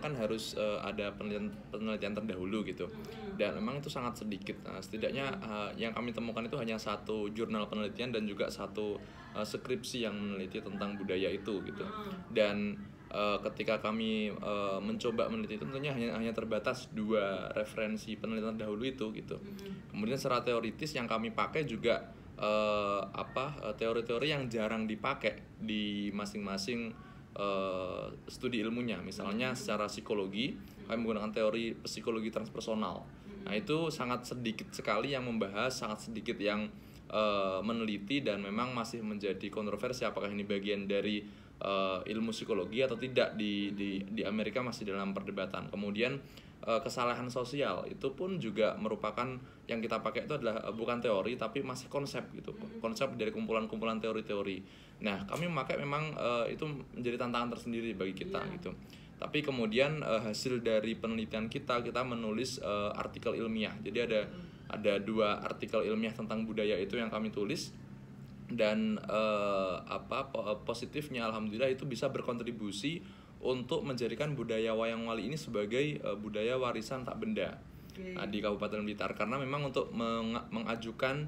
kan harus ada penelitian terdahulu gitu, dan memang itu sangat sedikit. Setidaknya yang kami temukan itu hanya satu jurnal penelitian dan juga satu skripsi yang meneliti tentang budaya itu gitu. Dan ketika kami mencoba meneliti itu tentunya hanya terbatas 2 referensi penelitian dahulu itu gitu. Kemudian secara teoritis yang kami pakai juga teori-teori yang jarang dipakai di masing-masing studi ilmunya. Misalnya secara psikologi kami menggunakan teori psikologi transpersonal. Nah itu sangat sedikit sekali yang membahas, sangat sedikit yang meneliti, dan memang masih menjadi kontroversi apakah ini bagian dari ilmu psikologi atau tidak. Di Amerika masih dalam perdebatan. Kemudian kesalahan sosial itu pun juga merupakan yang kita pakai itu adalah bukan teori tapi masih konsep gitu, konsep dari kumpulan-kumpulan teori-teori. Nah kami memakai memang itu menjadi tantangan tersendiri bagi kita gitu. Tapi kemudian hasil dari penelitian kita menulis artikel ilmiah. Jadi ada 2 artikel ilmiah tentang budaya itu yang kami tulis, dan positifnya alhamdulillah itu bisa berkontribusi untuk menjadikan budaya wayang wali ini sebagai budaya warisan tak benda di Kabupaten Blitar. Karena memang untuk mengajukan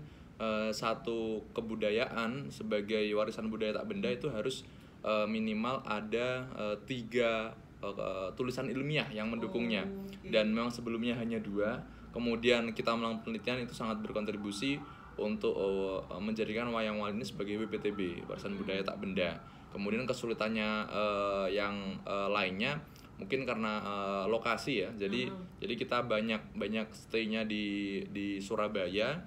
satu kebudayaan sebagai warisan budaya tak benda itu harus minimal ada 3 tulisan ilmiah yang mendukungnya. Dan memang sebelumnya hanya 2. Kemudian kita melakukan penelitian itu sangat berkontribusi untuk menjadikan wayang wali ini sebagai WPTB, warisan budaya tak benda. Kemudian kesulitannya yang lainnya mungkin karena lokasi ya. Jadi kita banyak stay-nya di Surabaya,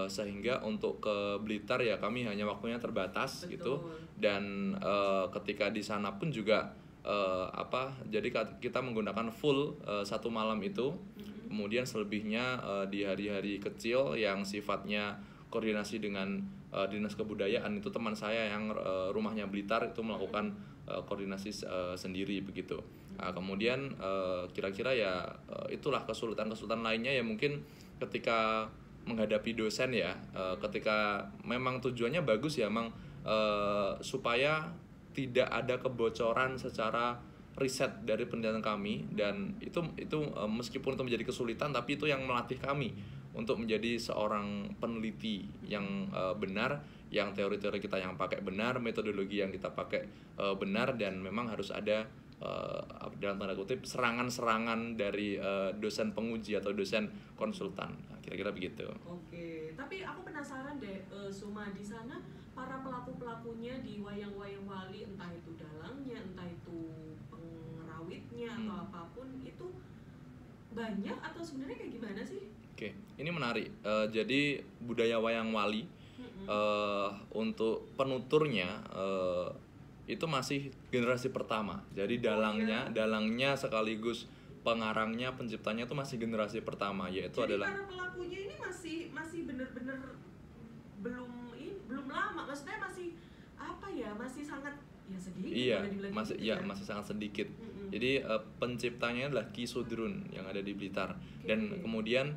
sehingga untuk ke Blitar ya kami hanya waktunya terbatas. Betul. Gitu. Dan ketika di sana pun juga jadi kita menggunakan full 1 malam itu. Kemudian selebihnya di hari-hari kecil yang sifatnya koordinasi dengan dinas kebudayaan itu teman saya yang rumahnya Blitar itu melakukan koordinasi sendiri begitu. Kemudian kira-kira ya itulah kesulitan lainnya ya, mungkin ketika menghadapi dosen ya, ketika memang tujuannya bagus ya, memang supaya tidak ada kebocoran secara riset dari penelitian kami, dan itu meskipun itu menjadi kesulitan tapi itu yang melatih kami untuk menjadi seorang peneliti yang benar, yang teori-teori kita yang pakai benar, metodologi yang kita pakai benar, dan memang harus ada dalam tanda kutip serangan-serangan dari dosen penguji atau dosen konsultan. Nah, kira-kira begitu. Oke, tapi aku penasaran deh, Suma, di sana para pelaku-pelakunya di wayang-wayang wali, entah itu dalangnya, entah itu pengrawitnya atau apapun, itu banyak atau sebenarnya kayak gimana sih? Oke, ini menarik. Jadi budaya wayang wali untuk penuturnya itu masih generasi pertama. Jadi dalangnya sekaligus pengarangnya, penciptanya itu masih generasi pertama, yaitu jadi adalah. Jadi para pelakunya ini masih benar-benar belum lama, maksudnya masih masih sangat sedikit. Iya, masih sangat sedikit. Jadi penciptanya adalah Ki Sudrun yang ada di Blitar. Dan kemudian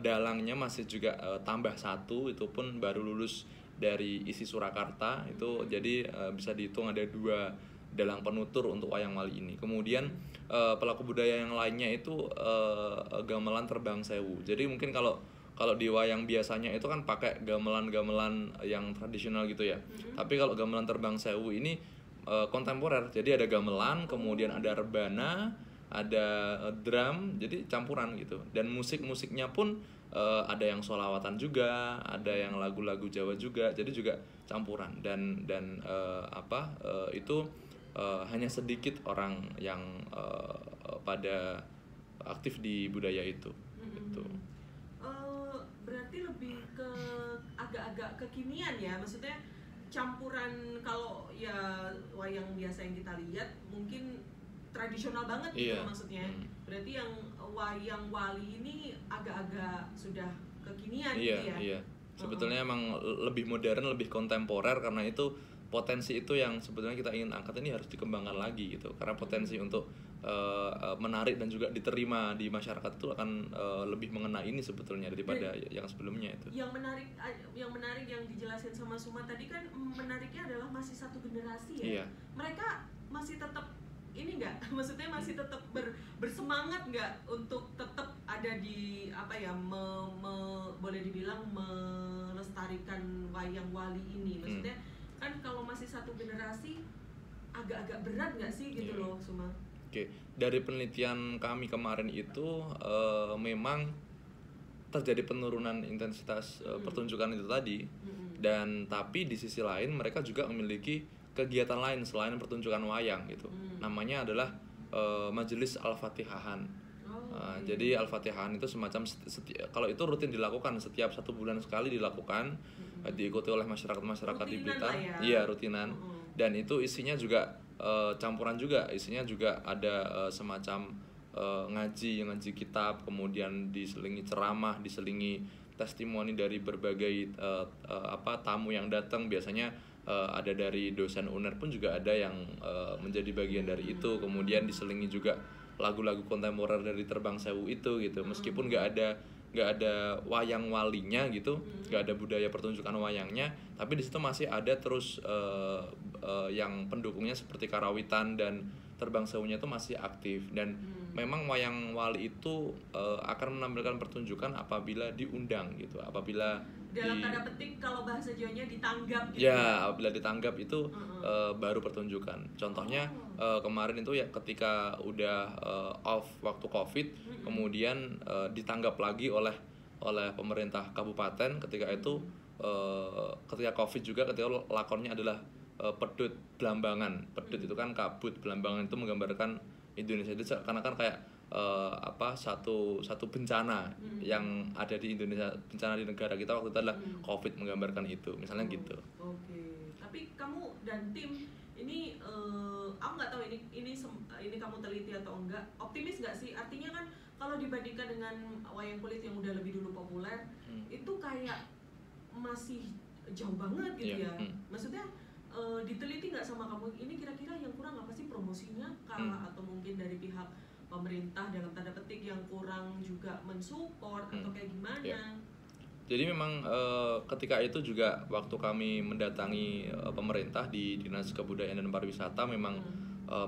dalangnya masih juga tambah 1, itu pun baru lulus dari ISI Surakarta itu. Jadi bisa dihitung ada 2 dalang penutur untuk wayang wali ini. Kemudian pelaku budaya yang lainnya itu gamelan Terbang Sewu. Jadi mungkin kalau di wayang biasanya itu kan pakai gamelan-gamelan yang tradisional gitu ya. Tapi kalau gamelan Terbang Sewu ini kontemporer. Jadi ada gamelan, kemudian ada rebana, ada drum, jadi campuran gitu. Dan musiknya pun ada yang sholawatan juga, ada yang lagu-lagu Jawa juga. Jadi juga campuran. Dan itu hanya sedikit orang yang pada aktif di budaya itu. Gitu. Berarti lebih ke agak-agak kekinian ya, maksudnya campuran. Kalau ya wayang biasa yang kita lihat mungkin tradisional banget gitu maksudnya. Berarti yang wayang wali ini agak-agak sudah kekinian gitu ya. Iya. Sebetulnya emang lebih modern, lebih kontemporer, karena itu potensi itu yang sebetulnya kita ingin angkat ini harus dikembangkan lagi gitu. Karena potensi untuk menarik dan juga diterima di masyarakat itu akan lebih mengena ini sebetulnya daripada yang sebelumnya itu. Yang menarik yang dijelasin sama Suma tadi kan, menariknya adalah masih satu generasi ya. Mereka masih tetap ini nggak, maksudnya masih tetap bersemangat nggak untuk tetap ada di apa ya, boleh dibilang melestarikan wayang wali ini, maksudnya kan kalau masih satu generasi agak-agak berat nggak sih gitu loh, Suma? Oke, dari penelitian kami kemarin itu memang terjadi penurunan intensitas pertunjukan itu tadi, dan tapi di sisi lain mereka juga memiliki kegiatan lain selain pertunjukan wayang gitu. Namanya adalah Majelis Al-Fatihahan. Jadi Al-Fatihahan itu semacam kalau itu rutin dilakukan setiap 1 bulan sekali dilakukan, diikuti oleh masyarakat di Blitar. Iya, rutinan. Dan itu isinya juga campuran juga, isinya juga ada semacam ngaji kitab, kemudian diselingi ceramah, diselingi testimoni dari berbagai tamu yang datang. Biasanya ada dari dosen UNER pun juga ada yang menjadi bagian dari itu. Kemudian diselingi juga lagu-lagu kontemporer dari Terbang Sewu itu gitu. Meskipun nggak ada wayang walinya gitu, nggak ada budaya pertunjukan wayangnya, tapi di situ masih ada terus yang pendukungnya seperti karawitan dan Terbang Sewunya itu masih aktif. Dan memang wayang wali itu akan menampilkan pertunjukan apabila diundang gitu, apabila dalam tanda petik kalau bahasa Jawanya ditanggap gitu. Ya, apabila ditanggap itu baru pertunjukan. Contohnya kemarin itu ya ketika udah off waktu Covid, kemudian ditanggap lagi oleh pemerintah kabupaten ketika itu, ketika Covid juga, ketika lakonnya adalah Pedut Belambangan. Pedut itu kan kabut, Belambangan itu menggambarkan Indonesia itu karena kan kayak satu bencana yang ada di Indonesia, bencana di negara kita waktu itu adalah Covid, menggambarkan itu misalnya gitu. Oke. Tapi kamu dan tim ini aku nggak tahu ini kamu teliti atau enggak, optimis nggak sih? Artinya kan kalau dibandingkan dengan wayang kulit yang udah lebih dulu populer, itu kayak masih jauh banget gitu ya. Maksudnya diteliti nggak sama kamu, ini kira-kira yang kurang apa sih, promosinya kah, atau mungkin dari pihak pemerintah dalam tanda petik yang kurang juga mensupport atau kayak gimana? Jadi memang ketika itu juga waktu kami mendatangi pemerintah di Dinas Kebudayaan dan Pariwisata, memang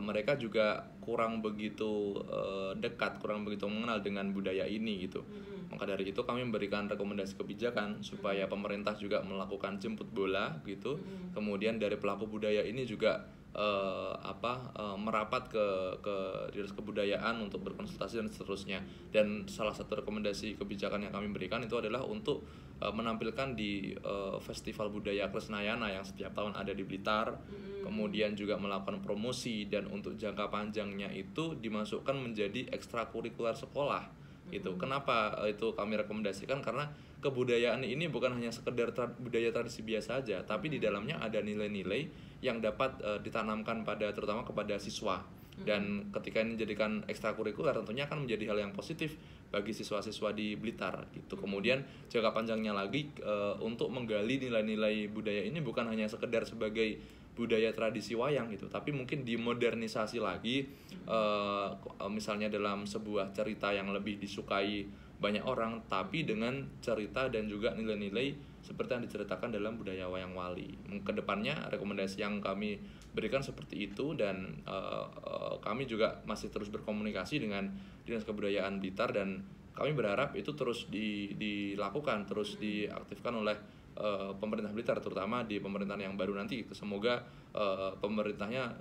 mereka juga kurang begitu dekat, kurang begitu mengenal dengan budaya ini gitu. Maka dari itu kami memberikan rekomendasi kebijakan supaya pemerintah juga melakukan jemput bola gitu. Kemudian dari pelaku budaya ini juga merapat ke Dinas Kebudayaan untuk berkonsultasi dan seterusnya. Dan salah satu rekomendasi kebijakan yang kami berikan itu adalah untuk menampilkan di Festival Budaya Kresnayana yang setiap tahun ada di Blitar. Kemudian juga melakukan promosi, dan untuk jangka panjangnya itu dimasukkan menjadi ekstrakurikuler sekolah gitu. Kenapa itu kami rekomendasikan? Karena kebudayaan ini bukan hanya sekedar budaya tradisi biasa saja, tapi di dalamnya ada nilai-nilai yang dapat ditanamkan terutama kepada siswa. Dan ketika ini dijadikan ekstrakurikuler, tentunya akan menjadi hal yang positif bagi siswa-siswa di Blitar gitu. Kemudian jangka panjangnya lagi untuk menggali nilai-nilai budaya ini bukan hanya sekedar sebagai budaya tradisi wayang gitu, tapi mungkin dimodernisasi lagi, misalnya dalam sebuah cerita yang lebih disukai banyak orang, tapi dengan cerita dan juga nilai-nilai seperti yang diceritakan dalam budaya wayang wali. Kedepannya rekomendasi yang kami berikan seperti itu, dan kami juga masih terus berkomunikasi dengan Dinas Kebudayaan Blitar, dan kami berharap itu terus dilakukan, terus diaktifkan oleh pemerintah Blitar, terutama di pemerintahan yang baru nanti. Semoga pemerintahnya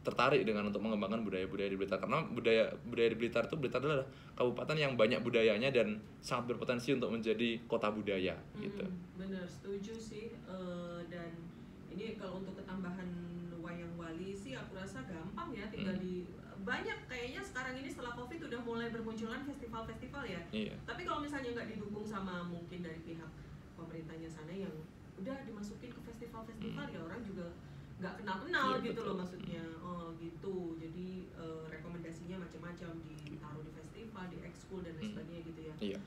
tertarik dengan untuk mengembangkan budaya-budaya di Blitar, karena budaya di Blitar adalah kabupaten yang banyak budayanya dan sangat berpotensi untuk menjadi kota budaya gitu. Bener, setuju sih. Dan ini kalau untuk ketambahan wayang wali sih aku rasa gampang ya, tinggal di banyak kayaknya sekarang ini setelah Covid udah mulai bermunculan festival-festival ya. Tapi kalau misalnya nggak didukung sama mungkin dari pihak pemerintahnya sana yang udah dimasukin ke festival-festival, ya orang juga nggak kenal-kenal gitu loh maksudnya. Gitu. Jadi rekomendasinya macam-macam, ditaruh di festival, di ekskul dan lain sebagainya gitu ya.